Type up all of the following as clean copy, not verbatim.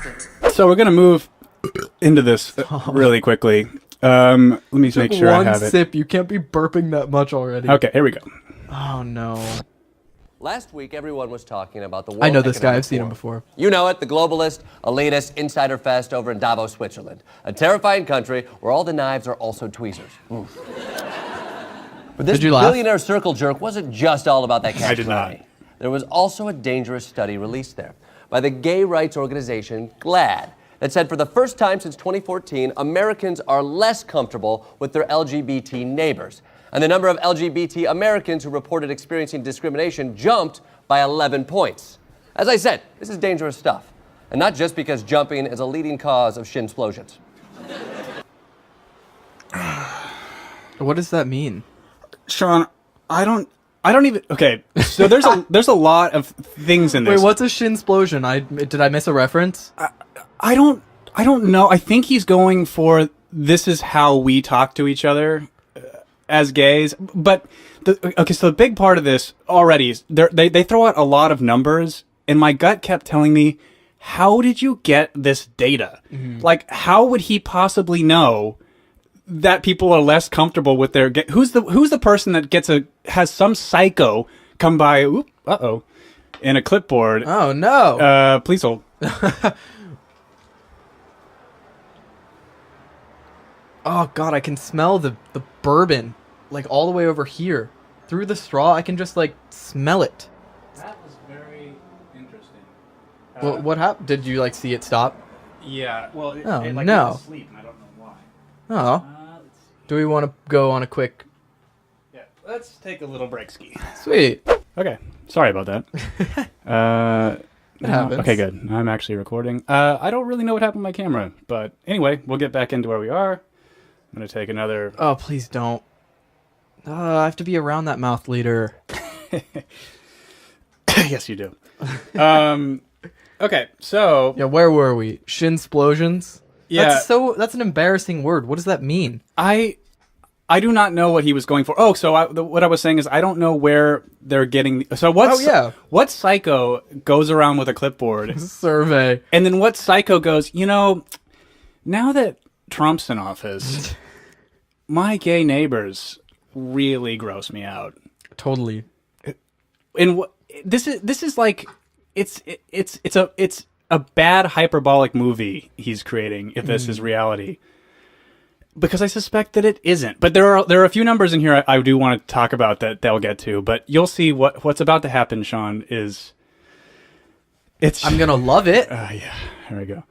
contestant. So we're going to move into this really quickly. Let me make sure I have it. One sip. You can't be burping that much already. Okay, here we go. Oh, no. Last week, everyone was talking about the World I know this guy. Economic I've seen him Forum. before. You know it, the globalist, elitist, insider fest over in Davos, Switzerland. A terrifying country where all the knives are also tweezers. Oof. But this Did you laugh? billionaire circle jerk wasn't just all about that cash I did not. money. There was also a dangerous study released there by the gay rights organization GLAAD that said for the first time since 2014, Americans are less comfortable with their LGBT neighbors. And the number of LGBT Americans who reported experiencing discrimination jumped by 11 points. As I said, this is dangerous stuff. And not just because jumping is a leading cause of shin explosions. What does that mean? Sean, I don't even. Okay, so there's a lot of things in this. Wait, what's a shin explosion? Did I miss a reference? I don't know. I think he's going for this is how we talk to each other as gays. But so the big part of this already is they throw out a lot of numbers, and my gut kept telling me, how did you get this data? Mm-hmm. Like, how would he possibly know that people are less comfortable with their who's the person that has some psycho come by in a clipboard? Oh no. Please hold. Oh god, I can smell the bourbon like all the way over here. Through the straw, I can just like smell it. That was very interesting. What happened? Did you like see it stop? Yeah. Well, Oh, it no. went to sleep, and I don't know why. Oh. Let's see. Do we want to go on a quick... Yeah. Let's take a little break ski. Sweet. Okay. Sorry about that. It happens. Okay, good. I'm actually recording. I don't really know what happened to my camera, but anyway, we'll get back into where we are. I'm going to take another... Oh, please don't. I have to be around that mouth leader. Yes, you do. Okay, so... Yeah, where were we? Shin explosions? Yeah. That's an embarrassing word. What does that mean? I do not know what he was going for. Oh, so what I was saying is I don't know where they're getting... So what psycho goes around with a clipboard? Survey. And then what psycho goes, now that Trump's in office, my gay neighbors really gross me out. Totally. And this is like it's a bad hyperbolic movie he's creating if this is reality. Because I suspect that it isn't. But there are a few numbers in here I do want to talk about that they'll get to. But you'll see what's about to happen, Sean, I'm gonna love it. Yeah, here we go.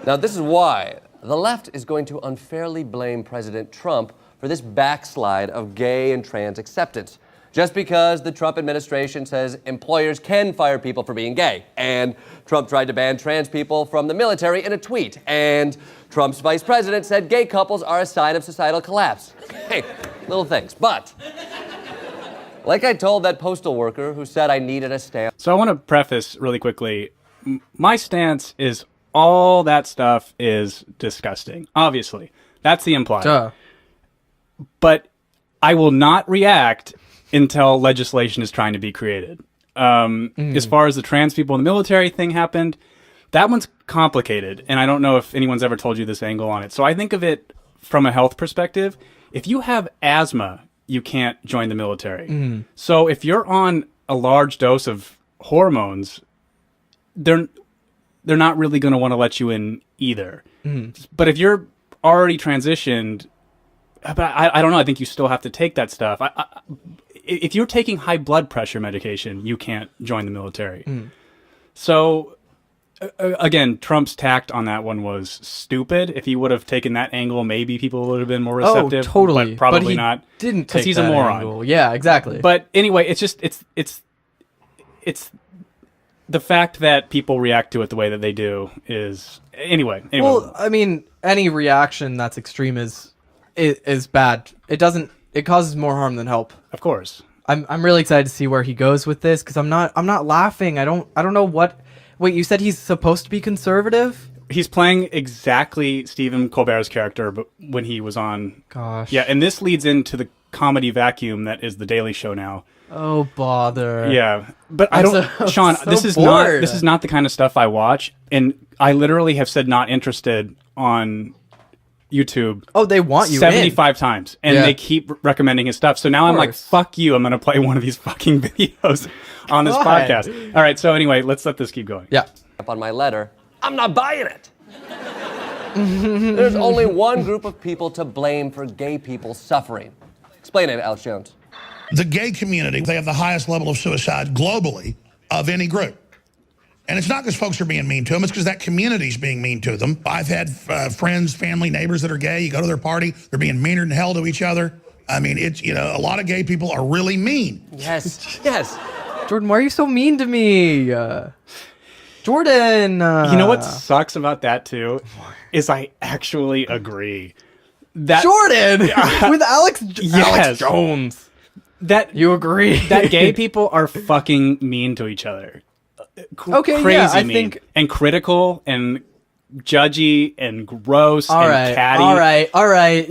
Now, this is why the left is going to unfairly blame President Trump for this backslide of gay and trans acceptance. Just because the Trump administration says employers can fire people for being gay, and Trump tried to ban trans people from the military in a tweet, and Trump's vice president said gay couples are a sign of societal collapse. Hey, little things. But, like I told that postal worker who said I needed a stamp. So I want to preface really quickly. My stance is all that stuff is disgusting. Obviously. That's the implied. Duh. But I will not react until legislation is trying to be created. As far as the trans people in the military thing happened, that one's complicated. And I don't know if anyone's ever told you this angle on it. So I think of it from a health perspective. If you have asthma, you can't join the military. So if you're on a large dose of hormones, they're not really going to want to let you in either. But if you're already transitioned, but I don't know. I think you still have to take that stuff. If you're taking high blood pressure medication, you can't join the military. So, again, Trump's tact on that one was stupid. If he would have taken that angle, maybe people would have been more receptive. Oh, totally. But probably but he not. Didn't because take he's that a moron. angle. Yeah, exactly. But anyway, it's the fact that people react to it the way that they do is anyway. Well, I mean, any reaction that's extreme is bad. It causes more harm than help. Of course. I'm really excited to see where he goes with this because I'm not laughing. I don't know what. Wait, you said he's supposed to be conservative? He's playing exactly Stephen Colbert's character, but when he was on. Gosh. Yeah, and this leads into the comedy vacuum that is the Daily Show now. Oh bother. Yeah, but I don't, Sean. so this is bored. not the kind of stuff I watch, and I literally have said not interested on YouTube. Oh, they want you 75 times, and Yeah. they keep recommending his stuff. So now I'm like, course. fuck you. I'm going to play one of these fucking videos on this God. podcast. All right. So anyway, let's let this keep going. Yeah. Up on my letter, I'm not buying it. There's only one group of people to blame for gay people suffering. Explain it, Alex Jones. The gay community, they have the highest level of suicide globally of any group. And it's not because folks are being mean to them, it's because that community's being mean to them. I've had friends, family, neighbors that are gay. You go to their party, they're being meaner than hell to each other. I mean, it's, a lot of gay people are really mean. Yes, yes. Jordan, why are you so mean to me? Jordan. You know what sucks about that too? Is I actually agree. That Jordan with Alex Yes. Jones. that You agree? that gay people are fucking mean to each other. Okay, Crazy yeah, I mean. think- And critical and judgy and gross all and right, catty. all right.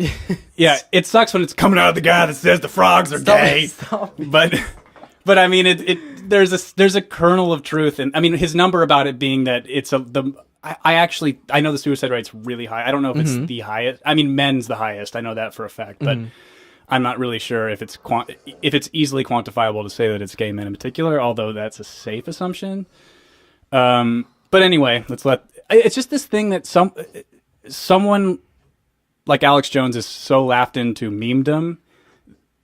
Yeah, it sucks when it's coming out of the guy that says the frogs are gay. Stop. But I mean, there's a kernel of truth, and I mean, his number about it being that it's I know the suicide rate's really high. I don't know if it's the highest. I mean, men's the highest. I know that for a fact, but I'm not really sure if it's easily quantifiable to say that it's gay men in particular. Although that's a safe assumption. But anyway, it's just this thing that someone like Alex Jones is so laughed into memedom,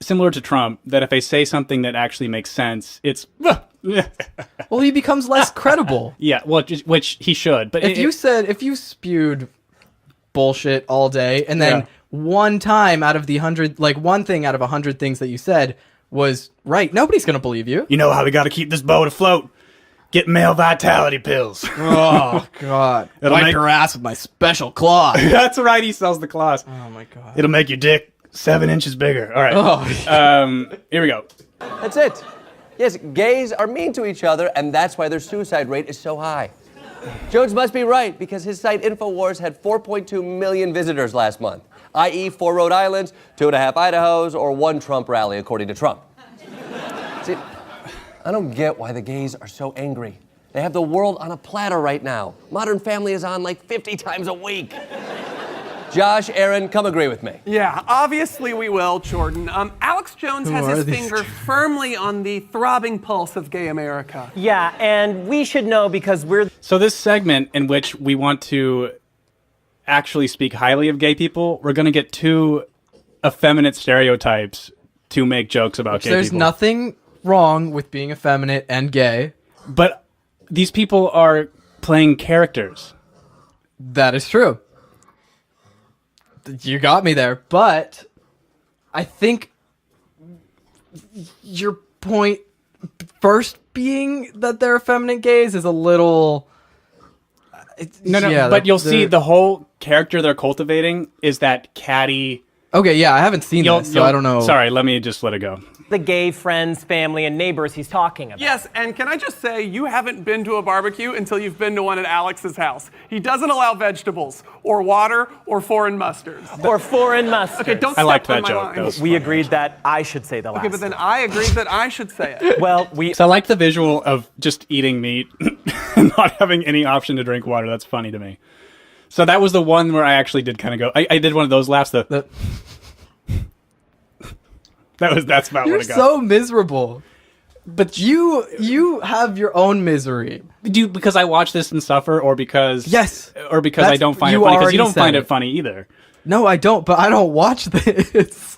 similar to Trump, that if they say something that actually makes sense, it's Well, he becomes less credible. yeah, well, which he should. But If you spewed bullshit all day, and then Yeah. one time out of the 100, like one thing out of 100 things that you said was right, nobody's gonna believe you. you know how we got to keep this boat afloat? Get male vitality pills. Oh God! It'll Wipe make- your ass with my special claw. That's right. He sells the claws. Oh my God! It'll make your dick 7 inches bigger. All right. Oh. Here we go. That's it. Yes, gays are mean to each other, and that's why their suicide rate is so high. Jones must be right, because his site InfoWars had 4.2 million visitors last month, i.e. 4 Rhode Islands, 2.5 Idahos, or 1 Trump rally, according to Trump. See, I don't get why the gays are so angry. They have the world on a platter right now. Modern Family is on like 50 times a week. Josh, Aaron, come agree with me. Yeah, obviously we will, Jordan. Alex Jones has are his these finger firmly on the throbbing pulse of gay America. Yeah, and we should know because we're So this segment in which we want to actually speak highly of gay people, we're going to get 2 effeminate stereotypes to make jokes about gay There's people. nothing wrong with being effeminate and gay. But these people are playing characters. That is true. You got me there, but I think your point first being that they're effeminate gays is a little. No, yeah, but you'll see they're- the whole character they're cultivating is that catty. Okay, yeah, I haven't seen this, so I don't know. Sorry, let me just let it go. the gay friends, family, and neighbors he's talking about. Yes, and can I just say, you haven't been to a barbecue until you've been to one at Alex's house. He doesn't allow vegetables, or water, or foreign mustards. Or foreign mustard. Okay, don't I step liked on that my joke. line. That was We agreed that I should say the last. Okay, but then I agreed that I should say it. Well, we So I like the visual of just eating meat and not having any option to drink water. That's funny to me. So that was the one where I actually did kind of go. I did one of those laughs. That's about You're what it got. so miserable. But You have your own misery. do you, because I watch this and suffer, or because Yes. or because I That's- don't find it you funny? Because already you don't said find it. it funny either. No, I don't, but I don't watch this.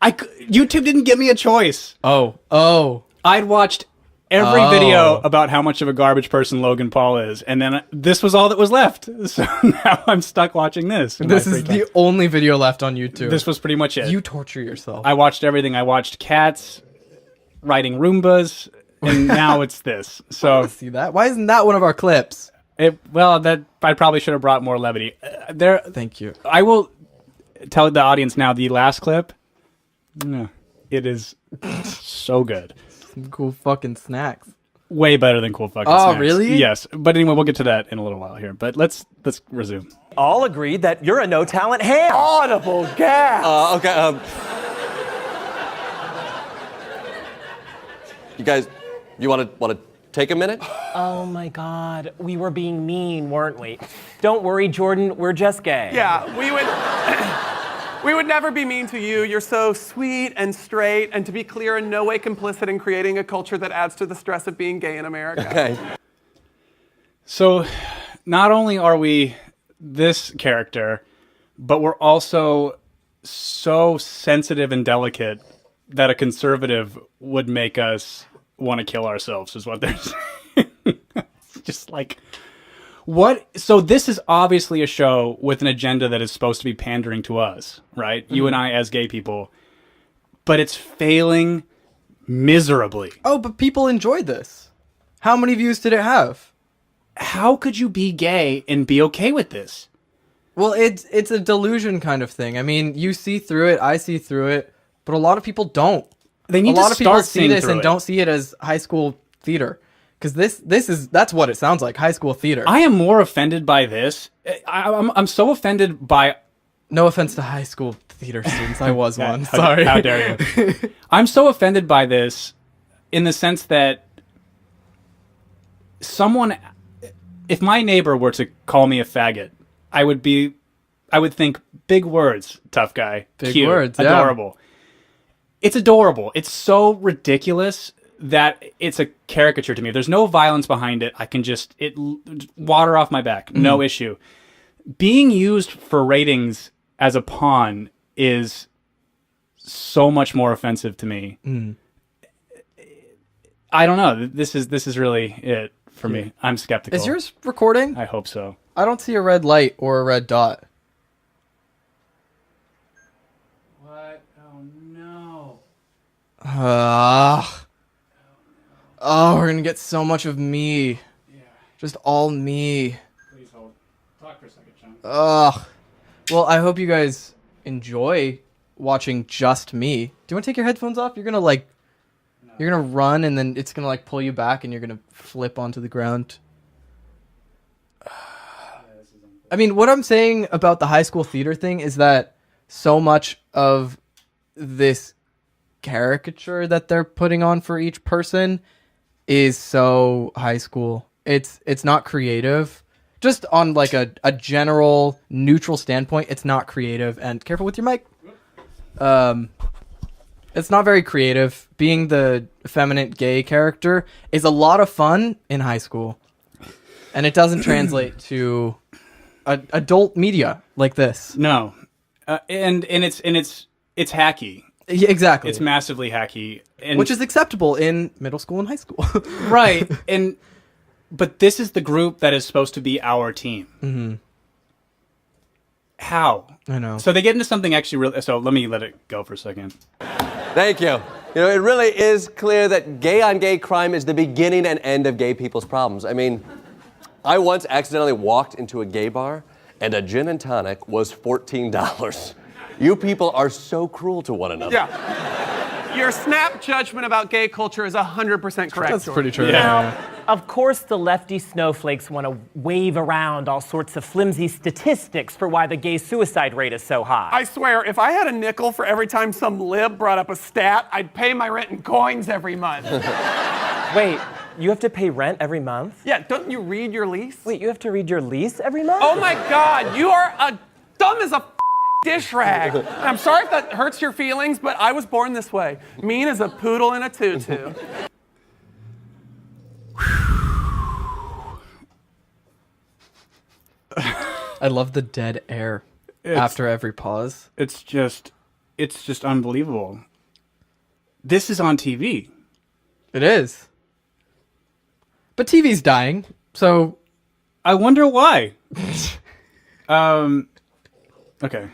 YouTube didn't give me a choice. Oh. I'd watched every Oh. video about how much of a garbage person Logan Paul is, and then this was all that was left. So now I'm stuck watching this. in This my is free the time. only video left on YouTube. This was pretty much it. You torture yourself. I watched everything. I watched cats riding Roombas, and now it's this. So See that? Why isn't that one of our clips? that I probably should have brought more levity. Thank you. I will tell the audience now. The last clip, it is so good. Some cool fucking snacks. Way better than Cool Fucking Oh, Snacks. really? Yes. But anyway, we'll get to that in a little while here. But let's resume. all agreed that you're a no-talent ham. Audible gas. Okay. You guys, you want to Take a minute. Oh my God, we were being mean, weren't we? Don't worry, Jordan, we're just gay. Yeah, we would never be mean to you. You're so sweet and straight, and to be clear, in no way complicit in creating a culture that adds to the stress of being gay in America. Okay. So, not only are we this character, but we're also so sensitive and delicate that a conservative would make us want to kill ourselves, is what they're saying. It's just like, what? So this is obviously a show with an agenda that is supposed to be pandering to us, right? You and I as gay people, but it's failing miserably. Oh, but people enjoyed this. How many views did it have? How could you be gay and be okay with this? Well, it's a delusion kind of thing. I mean, you see through it, I see through it, but a lot of people don't. They need a lot to of people start see seeing this through and it. don't see it as high school theater. Because that's what it sounds like, high school theater. I am more offended by this. I'm so offended by. No offense to high school theater students, I was one. Sorry. How dare you? I'm so offended by this in the sense that if my neighbor were to call me a faggot, I would think big words, tough guy, Big cute, words, yeah. adorable. It's adorable. It's so ridiculous that it's a caricature to me. There's no violence behind it. I can just water off my back. No issue. Being used for ratings as a pawn is so much more offensive to me. I don't know. This is really it for me. I'm skeptical. Is yours recording? I hope so. I don't see a red light or a red dot. What? Oh no. Oh, we're gonna get so much of me. Yeah. Just all me. Please hold. Talk for a second, Sean. Ugh. Well, I hope you guys enjoy watching just me. Do you want to take your headphones off? You're gonna you're gonna run and then it's gonna pull you back and you're gonna flip onto the ground. I mean, what I'm saying about the high school theater thing is that so much of this caricature that they're putting on for each person is so high school. It's not creative. Just on like a general neutral standpoint, it's not creative. And careful with your mic. It's not very creative. Being the effeminate gay character is a lot of fun in high school, and it doesn't translate to adult media like this. No, and it's hacky. Yeah, exactly. It's massively hacky, and Which is acceptable in middle school and high school. right. But this is the group that is supposed to be our team. Mm-hmm. How? I know. So they get into something actually really. So let me let it go for a second. Thank you. You know, it really is clear that gay-on-gay crime is the beginning and end of gay people's problems. I mean, I once accidentally walked into a gay bar, and a gin and tonic was $14. You people are so cruel to one another. Yeah. Your snap judgment about gay culture is 100% correct. That's Jordan. pretty true. Now, of course, the lefty snowflakes want to wave around all sorts of flimsy statistics for why the gay suicide rate is so high. I swear, if I had a nickel for every time some lib brought up a stat, I'd pay my rent in coins every month. Wait, you have to pay rent every month? Yeah, don't you read your lease? Wait, you have to read your lease every month? Oh my God, you are dumb as a dish rag. And I'm sorry if that hurts your feelings, but I was born this way. Mean as a poodle in a tutu. I love the dead air after every pause. It's just unbelievable. This is on TV. It is. But TV's dying, so I wonder why. Okay.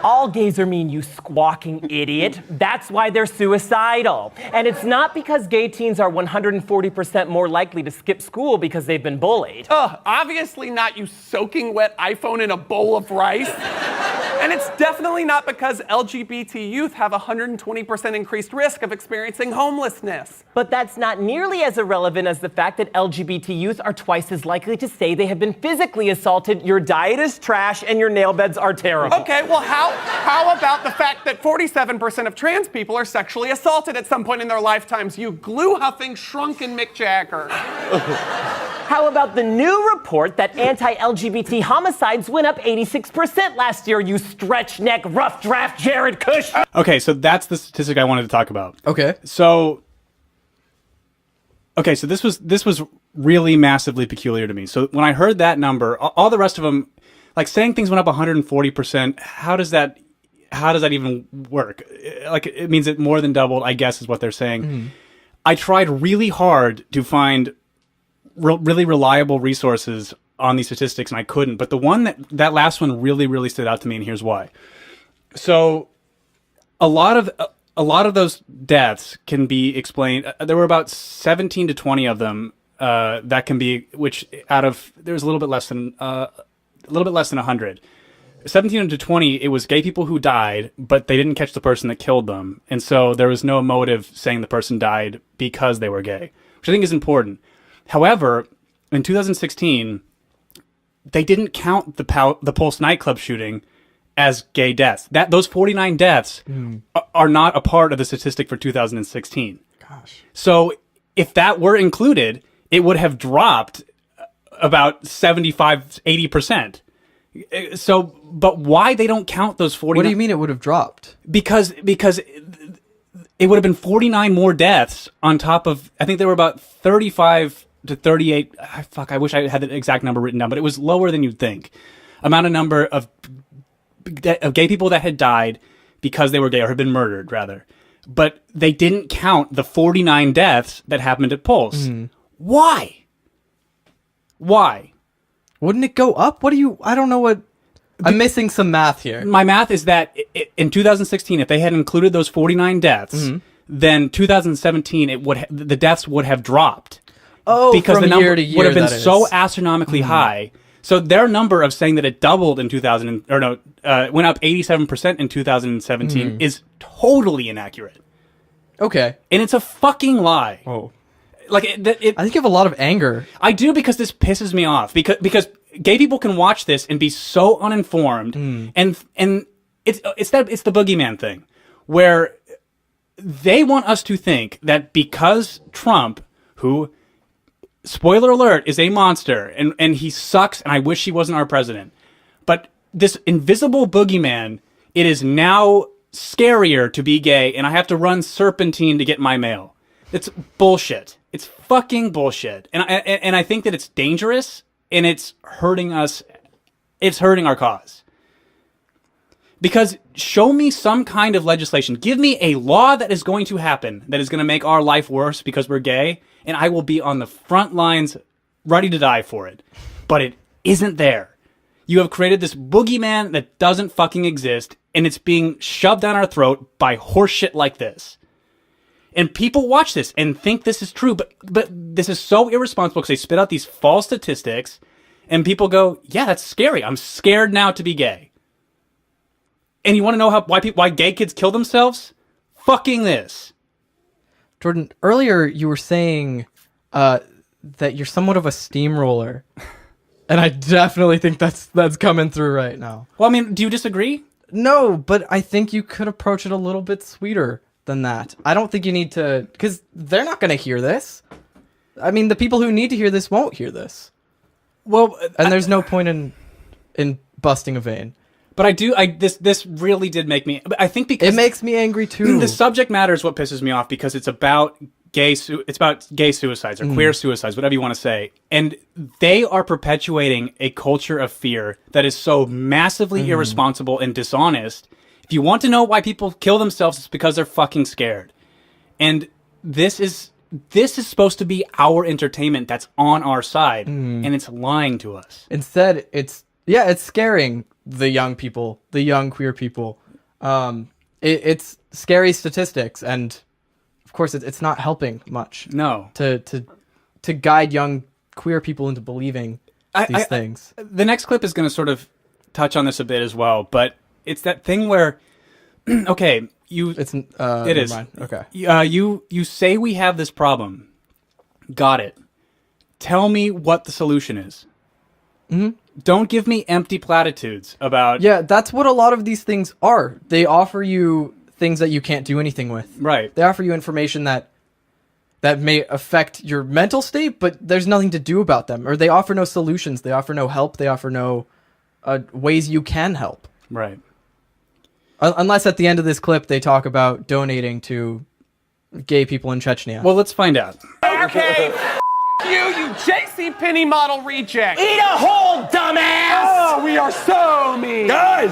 All gays are mean, you squawking idiot. That's why they're suicidal. And it's not because gay teens are 140% more likely to skip school because they've been bullied. Obviously not, you soaking wet iPhone in a bowl of rice. And it's definitely not because LGBT youth have 120% increased risk of experiencing homelessness. But that's not nearly as irrelevant as the fact that LGBT youth are twice as likely to say they have been physically assaulted, your diet is trash, and your nail beds are terrible. Okay, well, how about the fact that 47% of trans people are sexually assaulted at some point in their lifetimes, you glue-huffing, shrunken Mick Jagger? How about the new report that anti-LGBT homicides went up 86% last year, you stretch neck, rough draft Jared Kush? Okay, so that's the statistic I wanted to talk about. Okay. So this was really massively peculiar to me. So when I heard that number, all the rest of them, like saying things went up 140%, how does that even work? Like it means it more than doubled, I guess is what they're saying. Mm-hmm. I tried really hard to find really reliable resources on these statistics, and I couldn't. But the one that last one really stood out to me, and here's why. So a lot of those deaths can be explained. There were about 17 to 20 of them that can be, which out of there's a little bit less than 100. 17 to 20, it was gay people who died, but they didn't catch the person that killed them, and so there was no motive saying the person died because they were gay, which I think is important. However, in 2016, they didn't count the Pulse nightclub shooting as gay deaths. Those 49 deaths are not a part of the statistic for 2016. Gosh. So if that were included, it would have dropped about 75, 80%. So, but why they don't count those 49? What do you mean it would have dropped? Because it would have been 49 more deaths on top of, I think there were about 35 to 38. I wish I had the exact number written down, but it was lower than you'd think. Number of gay people that had died because they were gay or had been murdered, rather. But they didn't count the 49 deaths that happened at Pulse. Mm-hmm. Why? Wouldn't it go up? I don't know what. I'm missing some math here. My math is that in 2016, if they had included those 49 deaths, then 2017, the deaths would have dropped. Oh, because from the number year to year, would have been so astronomically high. So their number of saying that it doubled in went up 87% in 2017 is totally inaccurate. Okay. And it's a fucking lie. Oh. Like I think you have a lot of anger. I do, because this pisses me off because gay people can watch this and be so uninformed, and it's the boogeyman thing, where they want us to think that because Trump, who, spoiler alert, is a monster and he sucks and I wish he wasn't our president, but this invisible boogeyman, it is now scarier to be gay and I have to run serpentine to get my mail. It's bullshit. It's fucking bullshit. And I think that it's dangerous and it's hurting us. It's hurting our cause. Because show me some kind of legislation. Give me a law that is going to happen that is going to make our life worse because we're gay, and I will be on the front lines ready to die for it. But it isn't there. You have created this boogeyman that doesn't fucking exist, and it's being shoved down our throat by horseshit like this. And people watch this and think this is true, but this is so irresponsible because they spit out these false statistics, and people go, yeah, that's scary. I'm scared now to be gay. And you want to know why gay kids kill themselves? Fucking this. Jordan, earlier you were saying that you're somewhat of a steamroller. And I definitely think that's coming through right now. Well, I mean, do you disagree? No, but I think you could approach it a little bit sweeter than that. I don't think you need to, because they're not going to hear this. I mean, the people who need to hear this won't hear this. Well, and there's no point in busting a vein. But this really did make me, I think, because it makes me angry too. The subject matter is what pisses me off, because it's about gay suicides or queer suicides, whatever you want to say. And they are perpetuating a culture of fear that is so massively irresponsible and dishonest. If you want to know why people kill themselves, it's because they're fucking scared. And this is supposed to be our entertainment that's on our side, and it's lying to us. Instead, it's scaring the young people, the young queer people. It's scary statistics, and of course, it's not helping much. No, to guide young queer people into believing these things. The next clip is going to sort of touch on this a bit as well, but it's that thing where, okay, It's it never is. mind. Okay. You say we have this problem. Got it. Tell me what the solution is. Mm-hmm. Don't give me empty platitudes about... Yeah, that's what a lot of these things are. They offer you things that you can't do anything with. Right. They offer you information that may affect your mental state, but there's nothing to do about them. Or they offer no solutions. They offer no help. They offer no ways you can help. Right. Unless at the end of this clip they talk about donating to gay people in Chechnya. Well, let's find out. Okay, you J.C. Penney model reject. Eat a hole, dumbass! Oh, we are so mean. Guys!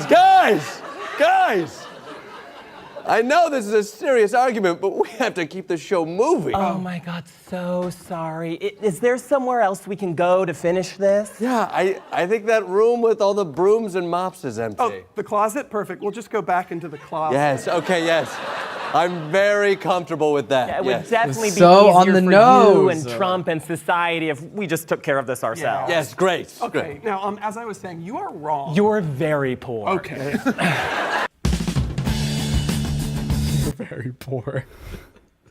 I know this is a serious argument, but we have to keep the show moving. Oh my God, so sorry. Is there somewhere else we can go to finish this? Yeah, I think that room with all the brooms and mops is empty. Oh, the closet? Perfect. We'll just go back into the closet. Yes, okay, yes. I'm very comfortable with that. Yeah, it yes. would definitely be So easier on the for you nose. and Trump and society if we just took care of this ourselves. Yes, great. Okay, now, as I was saying, you are wrong. You're very poor. Okay. very poor.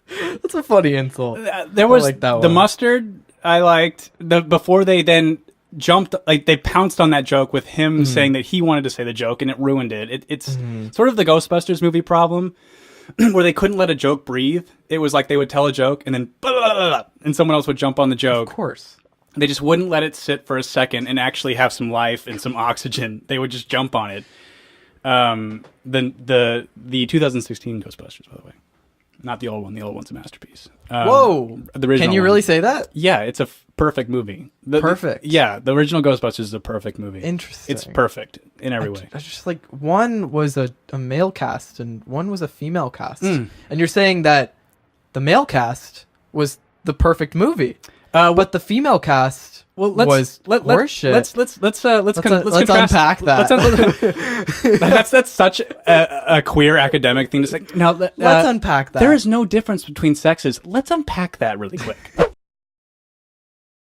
That's a funny insult. There was like that the one. mustard I liked. Before they then jumped, like they pounced on that joke with him saying that he wanted to say the joke and it ruined it. It's sort of the Ghostbusters movie problem where they couldn't let a joke breathe. It was like they would tell a joke and then blah, blah, blah, blah, and someone else would jump on the joke. Of course. They just wouldn't let it sit for a second and actually have some life and some oxygen. They would just jump on it. The 2016 Ghostbusters, by the way, not the old one. The old one's a masterpiece. Whoa! The original. Can you one. really say that? Yeah, it's a perfect movie. Perfect. Yeah, the original Ghostbusters is a perfect movie. Interesting. It's perfect in every way. I just like one was a male cast and one was a female cast, and you're saying that the male cast was the perfect movie, but the female cast was horseshit. Let's unpack that. That's such a queer academic thing to say. Now Let's unpack that. There is no difference between sexes. Let's unpack that really quick.